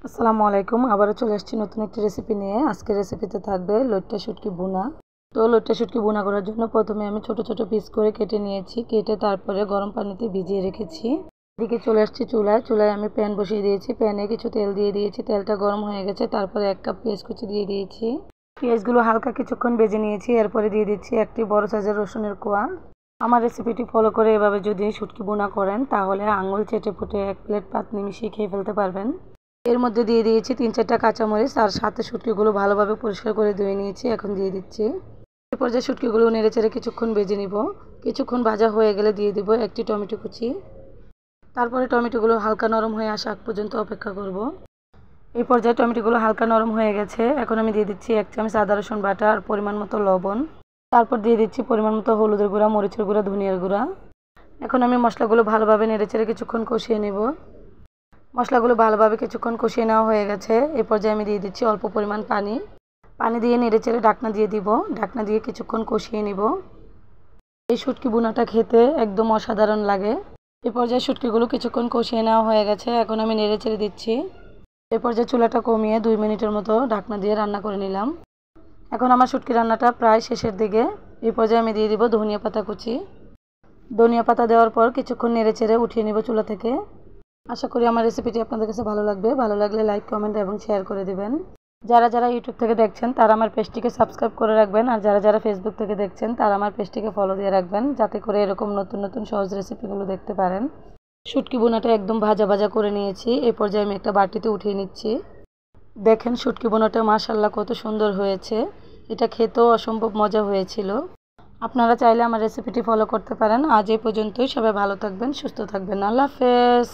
আসসালামু আলাইকুম। আবারও চলে আসছি নতুন একটি রেসিপি নিয়ে। আজকের রেসিপিতে থাকবে লইট্টা শুটকি ভুনা। তো লইট্টা শুটকি ভুনা করার জন্য প্রথমে আমি ছোট ছোট পিস করে কেটে নিয়েছি। কেটে তারপরে গরম পানিতে ভিজিয়ে রেখেছি। এদিকে চলে আসছি চুলায় আমি প্যান বসিয়ে দিয়েছি। প্যানে কিছু তেল দিয়ে দিয়েছি। তেলটা গরম হয়ে গেছে। তারপরে 1 কাপ পেঁয়াজ কুচি দিয়ে দিয়েছি। পেঁয়াজগুলো হালকা কিছুক্ষণ ভেজে নিয়েছি। এরপরে দিয়ে দিচ্ছি একটি বড় সাইজের রসুনের কোয়া। আমার রেসিপিটি ফলো করে এভাবে যদি শুটকি ভুনা করেন তাহলে আঙুল চেটে পুটে 1 প্লেট পাতনি মিশিয়ে খেয়ে ফেলতে পারবেন। এর মধ্যে দিয়ে দিয়েছি 3-4টা কাঁচামরিচ আর সাথে শুটকিগুলো ভালোভাবে পরিষ্কার করে ধুয়ে নিয়েছি। এখন দিয়ে দিচ্ছি। এরপর যে শুটকিগুলো নেড়েচেড়ে কিছুক্ষণ ভেজে নিব। কিছুক্ষণ ভাজা হয়ে গেলে দিয়ে দিব একটি টমেটো কুচি। তারপরে টমেটোগুলো হালকা নরম হয়ে আসা আগ পর্যন্ত অপেক্ষা করব। এই পর্যায়ে টমেটোগুলো হালকা নরম হয়ে গেছে। এখন আমি দিয়ে দিচ্ছি 1 চামচ আদা রসুন বাটা আর পরিমাণ মতো লবণ। তারপর দিয়ে দিচ্ছি পরিমাণ মতো হলুদের গুঁড়া, মরিচের গুঁড়া, ধনিয়ার গুঁড়া। এখন আমি মশলাগুলো ভালোভাবে নেড়েচেড়ে কিছুক্ষণ কষিয়ে নেব। মশলাগুলো ভালোভাবে কিছুক্ষণ কষিয়ে নেওয়া হয়ে গেছে। এই পর্যায়ে আমি দিয়ে দিচ্ছি অল্প পরিমাণ পানি। পানি দিয়ে নেড়েচেড়ে ঢাকনা দিয়ে দিব। ঢাকনা দিয়ে কিছুক্ষণ কষিয়ে নিব। এই শুটকি ভুনাটা খেতে একদম অসাধারণ লাগে। এই পর্যায়ে শুটকিগুলো কিছুক্ষণ কষিয়ে নেওয়া হয়ে গেছে। এখন আমি নেড়েচেড়ে দিচ্ছি। এই পর্যায়ে চুলাটা কমিয়ে 2 মিনিটের মতো ঢাকনা দিয়ে রান্না করে নিলাম। এখন আমার শুটকি রান্নাটা প্রায় শেষের দিকে। এই পর্যায়ে আমি দিয়ে দিব ধনিয়া পাতা কুচি। ধনিয়া পাতা দেওয়ার পর কিছুক্ষণ নেড়েচেড়ে উঠিয়ে নিব চুলা থেকে। আশা করি আমার রেসিপিটি আপনাদের কাছে ভালো লাগবে। ভালো লাগলে লাইক, কমেন্ট এবং শেয়ার করে দিবেন। যারা যারা ইউটিউব থেকে দেখছেন তারা আমার পেজটিকে সাবস্ক্রাইব করে রাখবেন। আর যারা যারা ফেসবুক থেকে দেখছেন তারা আমার পেজটিকে ফলো দিয়ে রাখবেন, যাতে করে এরকম নতুন নতুন সহজ রেসিপিগুলো দেখতে পারেন। শুটকি ভুনাটা একদম ভাজা ভাজা করে নিয়েছি। এই পর্যায়ে আমি একটা বাটিতে উঠিয়ে নিচ্ছি। দেখেন শুটকি ভুনাটা মাশাআল্লাহ কত সুন্দর হয়েছে। এটা খেতেও অসম্ভব মজা হয়েছিল। আপনারা চাইলে আমার রেসিপিটি ফলো করতে পারেন। আজ এই পর্যন্তই। সবাই ভালো থাকবেন, সুস্থ থাকবেন। আল্লাহ হাফেজ।